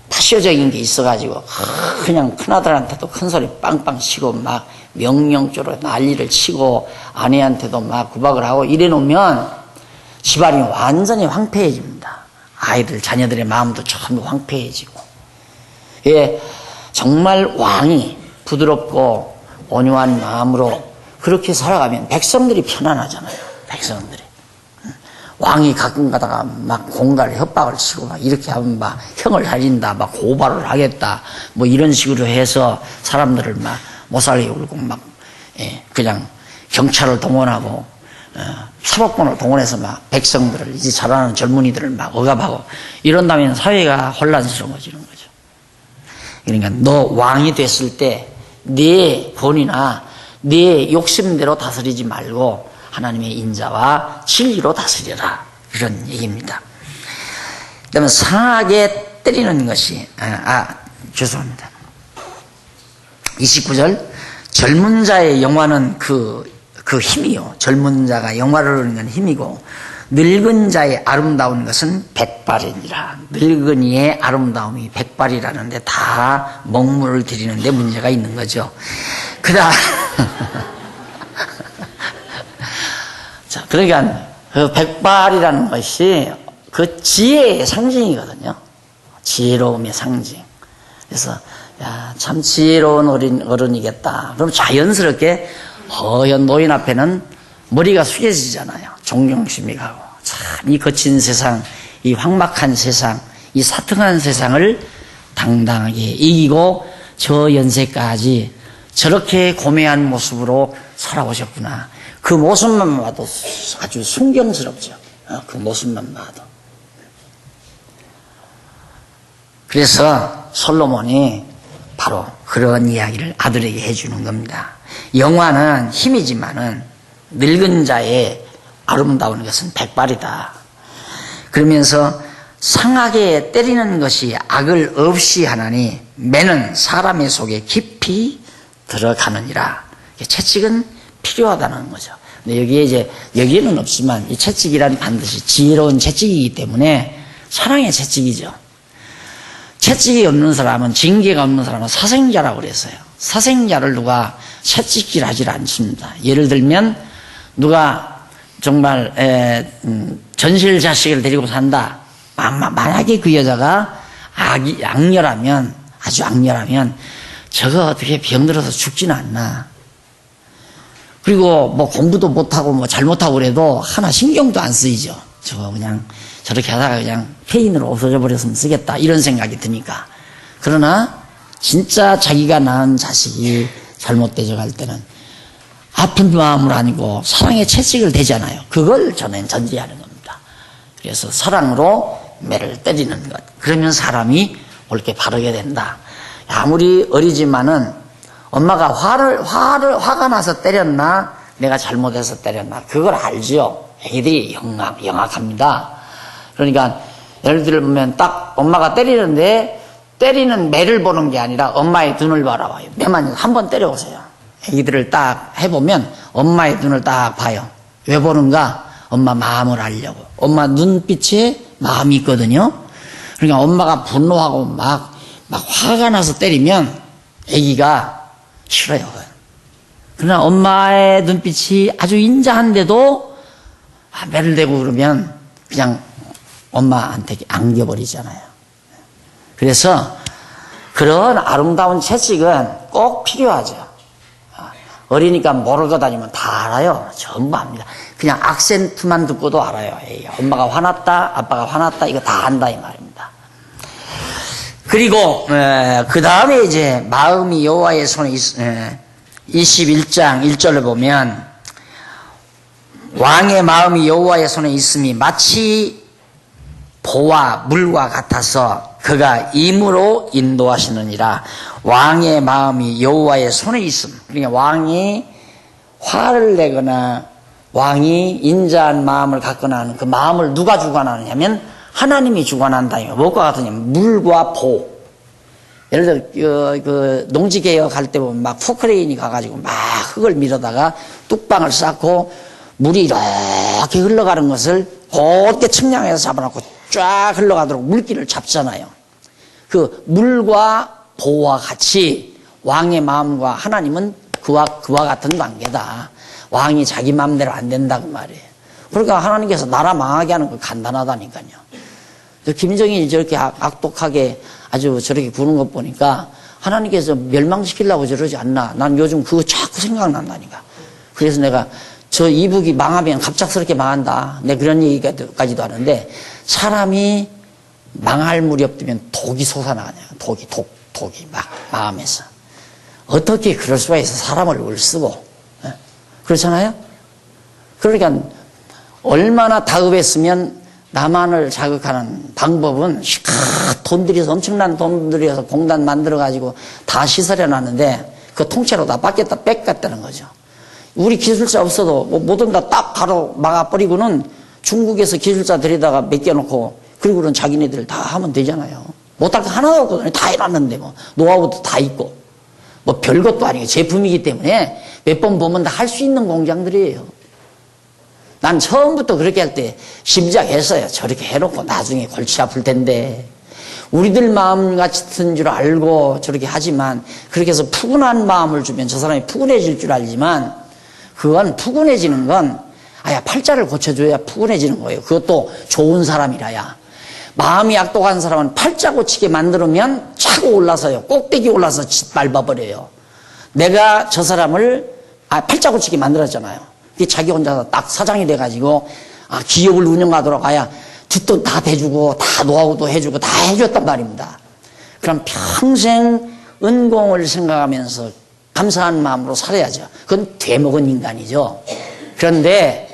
파쇼적인 게 있어가지고 그냥 큰아들한테도 큰소리 빵빵 치고 막 명령조로 난리를 치고 아내한테도 막 구박을 하고 이래 놓으면 집안이 완전히 황폐해집니다. 아이들, 자녀들의 마음도 전부 황폐해지고. 예, 정말 왕이 부드럽고 온유한 마음으로 그렇게 살아가면 백성들이 편안하잖아요. 백성들이. 왕이 가끔 가다가 막 공갈 협박을 치고 막 이렇게 하면 막 형을 살린다, 막 고발을 하겠다, 뭐 이런 식으로 해서 사람들을 막 못 살게 울고 막, 예, 그냥 경찰을 동원하고, 사법권을 동원해서 막 백성들을, 이제 자라는 젊은이들을 막 억압하고 이런다면 사회가 혼란스러워지는 거죠. 그러니까 너 왕이 됐을 때 네 권위나 네 욕심대로 다스리지 말고 하나님의 인자와 진리로 다스려라. 이런 얘기입니다. 그 다음에 상하게 때리는 것이, 죄송합니다. 29절, 젊은 자의 영화는 그 힘이요. 젊은 자가 영화를 얻는 건 힘이고, 늙은 자의 아름다운 것은 백발이니라. 늙은이의 아름다움이 백발이라는데 다 먹물을 들이는데 문제가 있는 거죠. 그 다음, 자, 그러니까 그 백발이라는 것이 그 지혜의 상징이거든요. 지혜로움의 상징. 그래서 야, 참 지혜로운 어른이겠다. 그럼 자연스럽게 허연 노인 앞에는 머리가 숙여지잖아요. 존경심이 가고. 참 이 거친 세상, 이 황막한 세상, 이 사특한 세상을 당당하게 이기고 저 연세까지 저렇게 고매한 모습으로 살아오셨구나. 그 모습만 봐도 아주 순경스럽죠. 그 모습만 봐도. 그래서 솔로몬이 바로 그런 이야기를 아들에게 해주는 겁니다. 영화는 힘이지만은 늙은 자의 아름다운 것은 백발이다. 그러면서 상하게 때리는 것이 악을 없이 하나니 매는 사람의 속에 깊이 들어가느니라. 채찍은 필요하다는 거죠. 근데 여기에는 없지만 이 채찍이란 반드시 지혜로운 채찍이기 때문에 사랑의 채찍이죠. 채찍이 없는 사람은, 징계가 없는 사람은 사생자라고 그랬어요. 사생자를 누가 채찍질 하질 않습니다. 예를 들면 누가 정말 전실 자식을 데리고 산다. 만약에 그 여자가 악녀라면, 아주 악녀라면 저거 어떻게 병들어서 죽지는 않나. 그리고 뭐 공부도 못하고 뭐 잘못하고 그래도 하나 신경도 안 쓰이죠. 저거 그냥 저렇게 하다가 그냥 폐인으로 없어져 버렸으면 쓰겠다, 이런 생각이 드니까. 그러나 진짜 자기가 낳은 자식이 잘못되져 갈 때는 아픈 마음을 아니고 사랑의 채찍을 대잖아요. 그걸 저는 전제하는 겁니다. 그래서 사랑으로 매를 때리는 것. 그러면 사람이 옳게 바르게 된다. 아무리 어리지만은 엄마가 화가 나서 때렸나, 내가 잘못해서 때렸나, 그걸 알죠. 애기들이 영악합니다. 그러니까 예를 들면 딱 엄마가 때리는데 때리는 매를 보는 게 아니라 엄마의 눈을 바라봐요. 매만 한번 때려보세요. 애기들을 딱 해보면 엄마의 눈을 딱 봐요. 왜 보는가? 엄마 마음을 알려고. 엄마 눈빛에 마음이 있거든요. 그러니까 엄마가 분노하고 막 화가 나서 때리면 애기가 싫어요. 그러나 엄마의 눈빛이 아주 인자한데도 매를 대고 그러면 그냥 엄마한테 안겨버리잖아요. 그래서 그런 아름다운 채찍은 꼭 필요하죠. 어리니까 모르고 다니면 다 알아요. 전부 압니다. 그냥 악센트만 듣고도 알아요. 에이, 엄마가 화났다, 아빠가 화났다, 이거 다 안다 이 말입니다. 그리고 그 다음에 이제 마음이 여호와의 손에 21장 1절을 보면 왕의 마음이 여호와의 손에 있음이 마치 보와 물과 같아서 그가 임으로 인도하시느니라. 왕의 마음이 여호와의 손에 있음. 그러니까 왕이 화를 내거나 왕이 인자한 마음을 갖거나 하는 그 마음을 누가 주관하느냐면 하나님이 주관한다. 뭐가 같으냐면 물과 보. 예를 들어 그 농지개혁 할 때 보면 막 포크레인이 가가지고 막 흙을 밀어다가 뚝방을 쌓고 물이 이렇게 흘러가는 것을 곧게 측량해서 잡아놓고 쫙 흘러가도록 물길을 잡잖아요. 그 물과 보와 같이 왕의 마음과 하나님은 그와 같은 관계다. 왕이 자기 마음대로 안 된다고 말이에요. 그러니까 하나님께서 나라 망하게 하는 거 간단하다니까요. 김정일이 저렇게 악독하게 아주 저렇게 구는 것 보니까 하나님께서 멸망시키려고 저러지 않나. 난 요즘 그거 자꾸 생각난다니까. 그래서 내가 저 이북이 망하면 갑작스럽게 망한다. 내가 그런 얘기까지도 하는데 사람이 망할 무렵 되면 독이 솟아나가냐. 독이 막 마음에서. 어떻게 그럴 수가 있어. 사람을 울쓰고. 그렇잖아요? 그러니까 얼마나 다급했으면 남한을 자극하는 방법은 돈 들여서 엄청난 돈 들여서 공단 만들어가지고 다 시설해 놨는데 그 통째로 다 뺏겼다는 거죠. 우리 기술자 없어도 뭐든 다 딱 바로 막아버리고는 중국에서 기술자 들여다가 맡겨놓고 그리고는 자기네들 다 하면 되잖아요. 못할 거 하나도 없거든요. 다 해놨는데 뭐 노하우도 다 있고 뭐 별것도 아니고 제품이기 때문에 몇 번 보면 다 할 수 있는 공장들이에요. 난 처음부터 그렇게 할 때 심작했어요. 저렇게 해놓고 나중에 골치 아플 텐데 우리들 마음 같은 줄 알고 저렇게 하지만 그렇게 해서 푸근한 마음을 주면 저 사람이 푸근해질 줄 알지만 그건 푸근해지는 건 팔자를 고쳐줘야 푸근해지는 거예요. 그것도 좋은 사람이라야. 마음이 악독한 사람은 팔자 고치게 만들면 차고 올라서요. 꼭대기 올라서 짓밟아버려요. 내가 저 사람을 팔자 고치게 만들었잖아요. 자기 혼자서 딱 사장이 돼가지고 기업을 운영하도록 뒷돈 다 대주고 다 노하우도 해주고 다 해줬단 말입니다. 그럼 평생 은공을 생각하면서 감사한 마음으로 살아야죠. 그건 되먹은 인간이죠. 그런데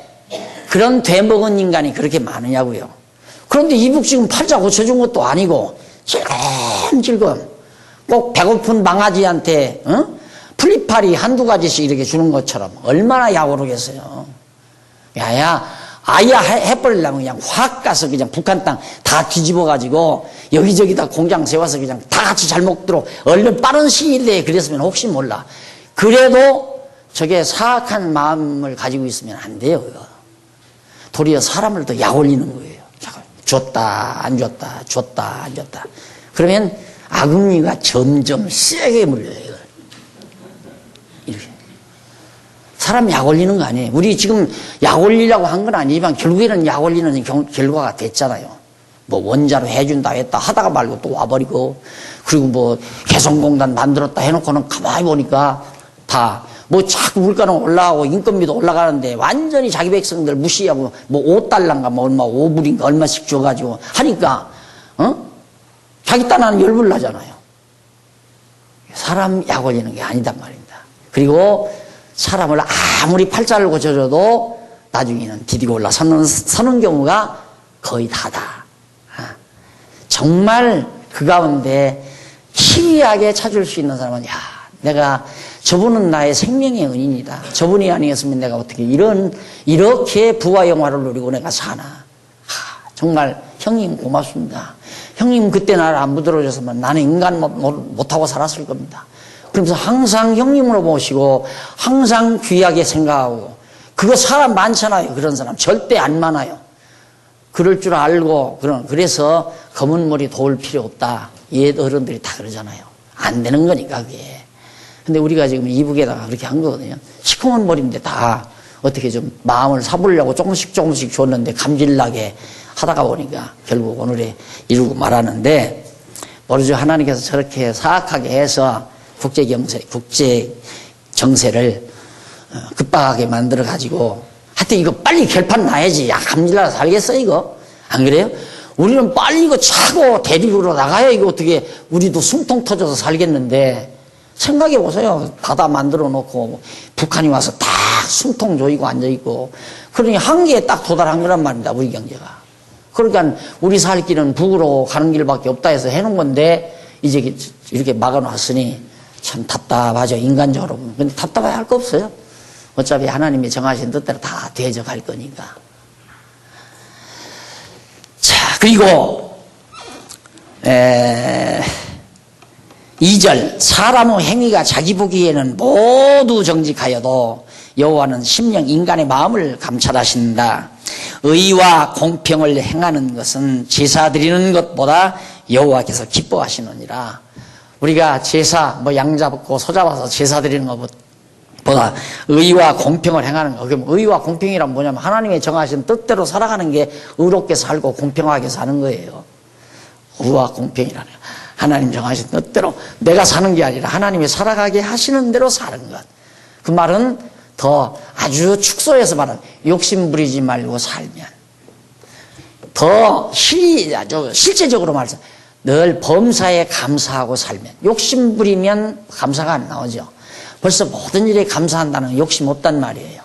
그런 되먹은 인간이 그렇게 많으냐고요. 그런데 이북 지금 팔자 고쳐준 것도 아니고 질겅질겅 꼭 배고픈 망아지한테 풀리파리 한두 가지씩 이렇게 주는 것처럼 얼마나 야오르겠어요. 아야 해버리려면 그냥 확 가서 그냥 북한 땅 다 뒤집어가지고 여기저기다 공장 세워서 그냥 다 같이 잘 먹도록 얼른 빠른 시일 내에 그랬으면 혹시 몰라. 그래도 저게 사악한 마음을 가지고 있으면 안 돼요. 그거. 도리어 사람을 더 약 올리는 거예요. 줬다 안 줬다 줬다 안 줬다. 그러면 악응리가 점점 세게 물려요. 이렇게. 사람 약 올리는 거 아니에요. 우리 지금 약 올리려고 한 건 아니지만 결국에는 약 올리는 결과가 됐잖아요. 뭐 원자로 해준다 했다 하다가 말고 또 와버리고 그리고 뭐 개성공단 만들었다 해놓고는 가만히 보니까 다 뭐 자꾸 물가는 올라가고 인건비도 올라가는데 완전히 자기 백성들 무시하고 뭐 5달러인가 뭐 얼마 5불인가 얼마씩 줘가지고 하니까 자기 딴에는 열불 나잖아요. 사람 약 올리는 게 아니단 말입니다. 그리고 사람을 아무리 팔자를 고쳐줘도 나중에는 디디고 올라서는 경우가 거의 다다. 정말 그 가운데 희귀하게 찾을 수 있는 사람은 내가 저분은 나의 생명의 은인이다. 저분이 아니었으면 내가 어떻게 이렇게 부와 영화를 누리고 내가 사나. 정말 형님 고맙습니다. 형님 그때 나를 안 부드러워줬으면 나는 인간 못하고 살았을 겁니다. 그러면서 항상 형님으로 모시고 항상 귀하게 생각하고, 그거 사람 많잖아요. 그런 사람 절대 안 많아요. 그럴 줄 알고 그래서 검은 머리 도울 필요 없다. 옛 어른들이 다 그러잖아요. 안 되는 거니까 그게. 근데 우리가 지금 이북에다가 그렇게 한 거거든요. 시커먼 머리인데 다 어떻게 좀 마음을 사보려고 조금씩 줬는데 감질나게 하다가 보니까 결국 오늘에 이루고 말하는데, 모르죠. 하나님께서 저렇게 사악하게 해서 국제 정세를 급박하게 만들어 가지고, 하여튼 이거 빨리 결판 나야지. 감질나서 살겠어 이거? 안 그래요? 우리는 빨리 이거 차고 대륙으로 나가야 이거 어떻게 우리도 숨통 터져서 살겠는데, 생각해 보세요. 바다 만들어 놓고 북한이 와서 딱 숨통 조이고 앉아있고, 그러니 한계에 딱 도달한 거란 말입니다. 우리 경제가. 그러니까 우리 살 길은 북으로 가는 길밖에 없다 해서 해놓은 건데, 이제 이렇게 막아놨으니 참 답답하죠. 인간적으로. 근데 답답해야 할 거 없어요. 어차피 하나님이 정하신 뜻대로 다 대적할 거니까. 자, 그리고 2절, 사람의 행위가 자기 보기에는 모두 정직하여도 여호와는 심령 인간의 마음을 감찰하신다. 의와 공평을 행하는 것은 제사 드리는 것보다 여호와께서 기뻐하시느니라. 우리가 제사 양 잡고 소 잡아서 제사 드리는 것보다 의와 공평을 행하는 것. 그럼 의와 공평이란 뭐냐면 하나님의 정하신 뜻대로 살아가는 게 의롭게 살고 공평하게 사는 거예요. 의와 공평이라는 거. 하나님 정하신 뜻대로 내가 사는 게 아니라 하나님이 살아가게 하시는 대로 사는 것. 그 말은 더 아주 축소해서 말하면 욕심 부리지 말고 살면, 더 아주 실제적으로 말해서 늘 범사에 감사하고 살면, 욕심 부리면 감사가 안 나오죠. 벌써 모든 일에 감사한다는 욕심 없단 말이에요.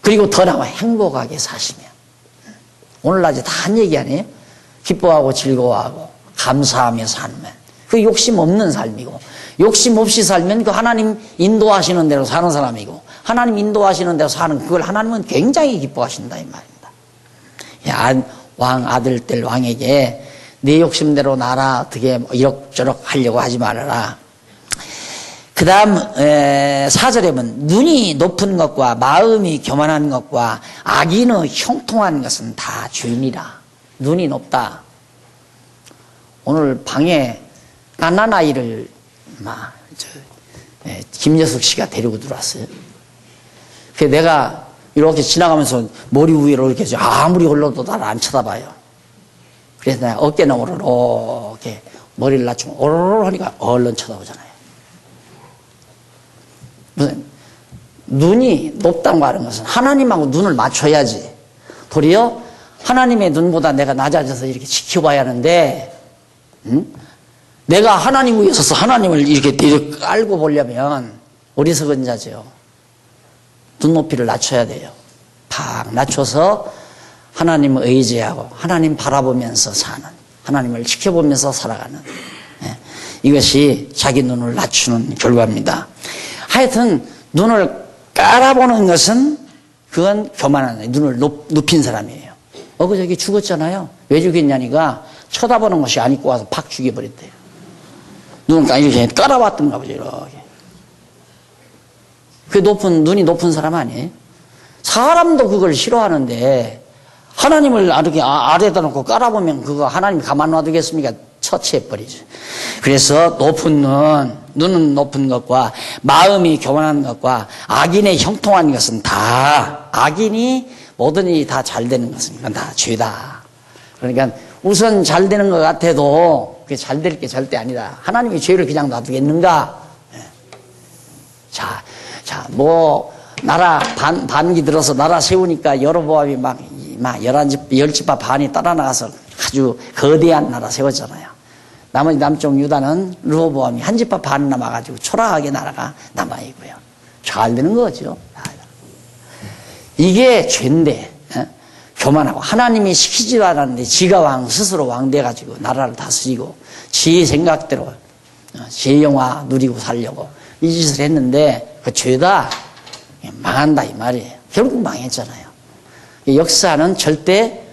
그리고 더 나아 행복하게 사시면, 오늘날에 다 한 얘기 아니에요? 기뻐하고 즐거워하고 감사하며 살면 그 욕심 없는 삶이고, 욕심 없이 살면 그 하나님 인도하시는 대로 사는 사람이고, 하나님 인도하시는 대로 사는 그걸 하나님은 굉장히 기뻐하신다 이 말입니다. 왕 아들들 왕에게 네 욕심대로 나라 어떻게 이럭저럭 하려고 하지 말아라. 그 다음 4절에 보면 눈이 높은 것과 마음이 교만한 것과 악인의 형통한 것은 다 주인이라. 눈이 높다. 오늘 방에 갓난 아이를 김여숙 씨가 데리고 들어왔어요. 그래서 내가 이렇게 지나가면서 머리 위로 이렇게 아무리 흘러도 나를 안 쳐다봐요. 그래서 내가 어깨 너머로 이렇게 머리를 낮추고 오로로 하니까 얼른 쳐다보잖아요. 무슨 눈이 높다고 하는 것은 하나님하고 눈을 맞춰야지. 도리어 하나님의 눈보다 내가 낮아져서 이렇게 지켜봐야 하는데, 내가 하나님 위에 서서 하나님을 이렇게 알고 보려면 어리석은 자죠. 눈높이를 낮춰야 돼요. 팍 낮춰서 하나님을 의지하고 하나님 바라보면서 사는, 하나님을 지켜보면서 살아가는, 이것이 자기 눈을 낮추는 결과입니다. 하여튼 눈을 깔아보는 것은 그건 교만한, 눈을 높인 사람이에요. 저기 죽었잖아요. 왜 죽였냐니까 쳐다보는 것이 안 입고 와서 팍 죽여버렸대요. 눈을 이렇게 깔아봤던가 보죠. 이렇게. 그 눈이 높은 사람 아니에요? 사람도 그걸 싫어하는데 하나님을 이렇게 아래다 놓고 깔아보면 그거 하나님 가만 놔두겠습니까? 처치해버리죠. 그래서 높은 눈은 높은 것과 마음이 교만한 것과 악인의 형통한 것은 다, 악인이 모든 일이 다 잘 되는 것은 이건 다 죄다. 그러니까 우선 잘 되는 것 같아도 그게 잘 될 게 절대 아니다. 하나님이 죄를 그냥 놔두겠는가? 자, 나라 반기 들어서 나라 세우니까 여로보암이 막 10지파 반이 따라 나가서 아주 거대한 나라 세웠잖아요. 나머지 남쪽 유다는 르호보암이 한 지파 반 남아가지고 초라하게 나라가 남아있고요. 잘 되는 거죠. 이게 죄인데, 교만하고 하나님이 시키지도 않았는데 지가 왕 스스로 왕 돼가지고 나라를 다스리고 지 생각대로 지 영화 누리고 살려고 이 짓을 했는데 그 죄다 망한다 이 말이에요. 결국 망했잖아요. 역사는 절대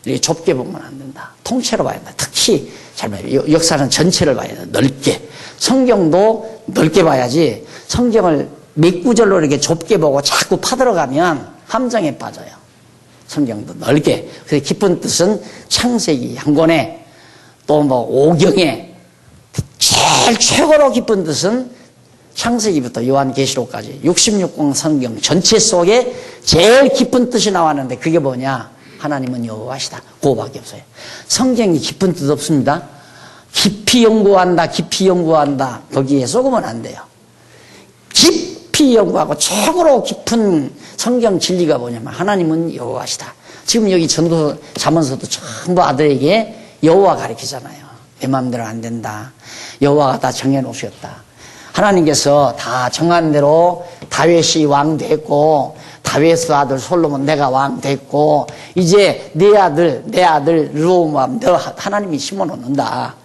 이렇게 좁게 보면 안 된다. 통째로 봐야 된다. 특히 잘 봐요. 역사는 전체를 봐야 된다. 넓게. 성경도 넓게 봐야지 성경을 몇 구절로 이렇게 좁게 보고 자꾸 파들어가면 함정에 빠져요. 성경도 넓게. 그래서 깊은 뜻은 창세기 한 권에 또 뭐 오경에 제일 최고로 깊은 뜻은 창세기부터 요한계시록까지 66권 성경 전체 속에 제일 깊은 뜻이 나왔는데 그게 뭐냐? 하나님은 여호와시다. 그거밖에 없어요. 성경이 깊은 뜻 없습니다. 깊이 연구한다. 거기에 쏘으면 안 돼요. 깊이 연구하고 최고로 깊은 성경 진리가 뭐냐면 하나님은 여호와시다. 지금 여기 전도 자문서도 전부 아들에게 여호와 가르치잖아요. 내 마음대로 안 된다. 여호와가 다 정해놓으셨다. 하나님께서 다 정한 대로 다윗이 왕 됐고 다윗의 아들 솔로몬 내가 왕 됐고 이제 내 아들 르호보암 너 하나님이 심어놓는다.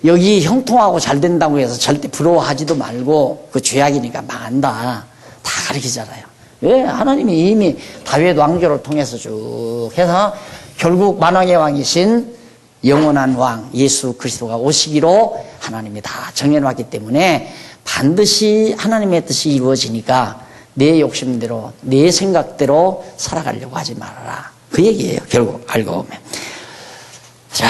여기 형통하고 잘 된다고 해서 절대 부러워하지도 말고 그 죄악이니까 망한다. 다 가르치잖아요. 왜? 하나님이 이미 다윗 왕조를 통해서 쭉 해서 결국 만왕의 왕이신 영원한 왕 예수 그리스도가 오시기로 하나님이 다 정해놨기 때문에 반드시 하나님의 뜻이 이루어지니까 내 욕심대로 내 생각대로 살아가려고 하지 말아라. 그 얘기예요. 결국 알고 보면. 자,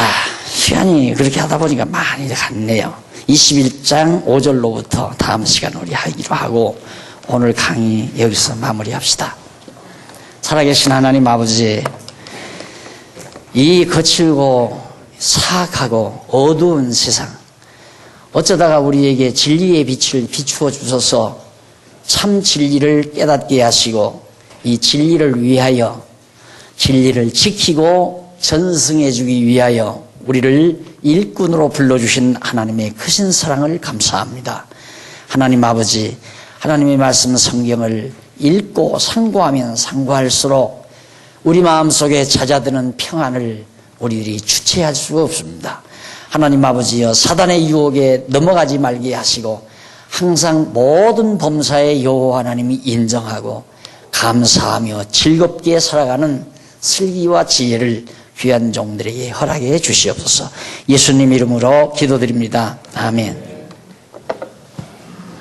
시간이 그렇게 하다 보니까 많이 갔네요. 21장 5절로부터 다음 시간 우리 하기로 하고 오늘 강의 여기서 마무리합시다. 살아계신 하나님 아버지, 이 거칠고 사악하고 어두운 세상 어쩌다가 우리에게 진리의 빛을 비추어 주셔서 참 진리를 깨닫게 하시고 이 진리를 위하여 진리를 지키고 전승해 주기 위하여 우리를 일꾼으로 불러주신 하나님의 크신 사랑을 감사합니다. 하나님 아버지, 하나님의 말씀 성경을 읽고 상고하면 상고할수록 우리 마음속에 찾아드는 평안을 우리들이 주체할 수가 없습니다. 하나님 아버지여, 사단의 유혹에 넘어가지 말게 하시고 항상 모든 범사의 여호와 하나님이 인정하고 감사하며 즐겁게 살아가는 슬기와 지혜를 귀한 종들에게 허락해 주시옵소서. 예수님 이름으로 기도드립니다. 아멘.